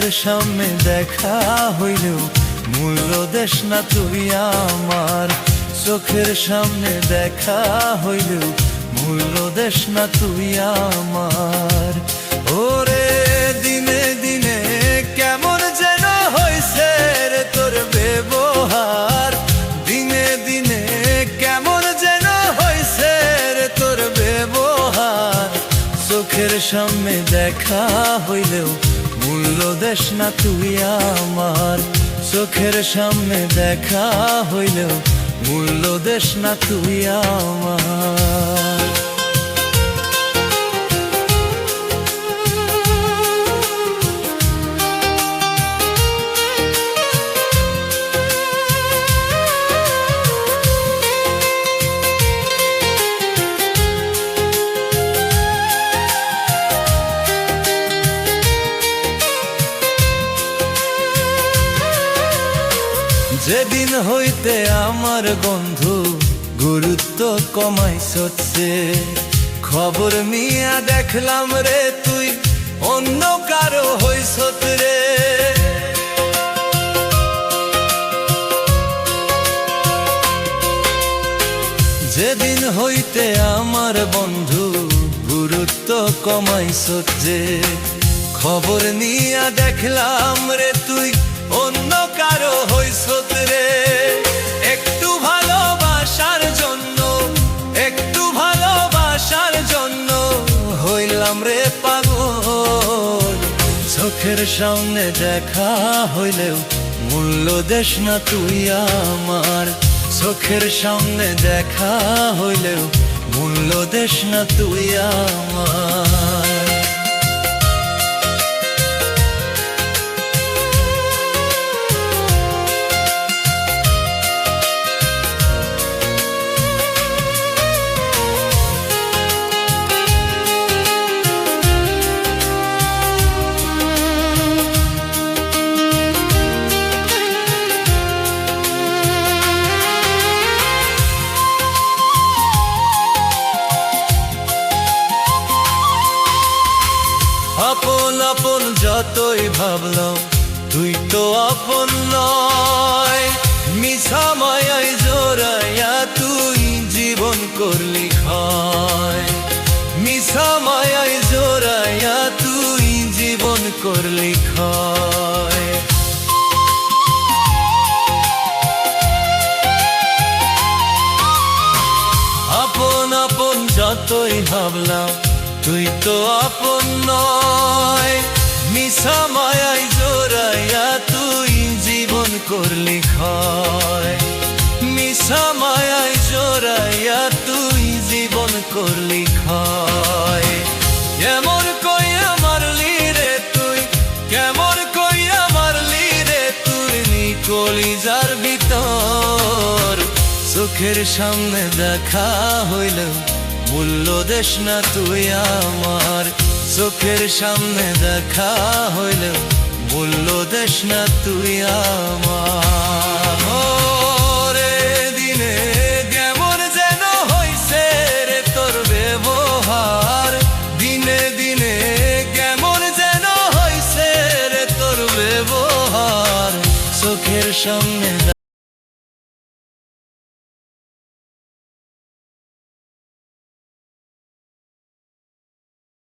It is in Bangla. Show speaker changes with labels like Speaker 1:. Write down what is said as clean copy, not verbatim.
Speaker 1: চোখের সামনে দেখা হইলেও মূল্য দেশ না তুই আমার। চোখের সামনে দেখা হইলেও মূল্য দেশ না তুই আমার। ওরে দিনে দিনে কেমন যেন হইছে রে তোর ব্যবহার, দিনে দিনে কেমন যেন হইছে রে তোর ব্যবহার। চোখের সামনে দেখা হইলেও মূল্য দেশ না তুই আমার। চোখের সামনে দেখা হইলেও মূল্য দেশ না তুই আমার। যেদিন হইতে আমার বন্ধু গুরুত্ব কমাইছে, খবর নিয়া দেখলাম রে তুই অন্য কারো হইছ রে। যেদিন হইতে আমার বন্ধু গুরুত্ব কমাইছে, খবর নিয়া দেখলাম রে তুই অন্য কারো হইছ রে। একটু ভালোবাসার জন্য, একটু ভালোবাসার জন্য হইলাম রে পাগল। চোখের সামনে দেখা হইলেও মূল্য দেশ না তুই আমার। চোখের সামনে দেখা হইলেও মূল্য দেশ না তুই আমার। আপন আপন যতই ভাবলাম তুই তো আপন নয়। মিছা মায়ায় জোড়াইয়া তুই জীবন করলি ক্ষয়। মিছা মায়ায় জোড়াইয়া তুই জীবন করলি ক্ষয়। আপন আপন যতই ভাবলাম তুই তো আপন নয়। মিছা মায়ায় জোড়াইয়া তুই জীবন করলি ক্ষয়। মিছা মায়ায় জোড়াইয়া তুই জীবন করলি ক্ষয়। কেমন কইয়া মারলি রে তুই, কেমন কইয়া মারলি রে তুই কলিজার ভিতর। চোখের সামনে দেখা হইলেও মূল্য দেশ না তুই আমার। চোখের সামনে দেখা হইলেও মূল্য দেশ না তুই আমার। দিনে কেমন যেন হইছে রে তোর ব্যবহার, দিনে দিনে কেমন যেন হইছে রে তোর ব্যবহার। চোখের সামনে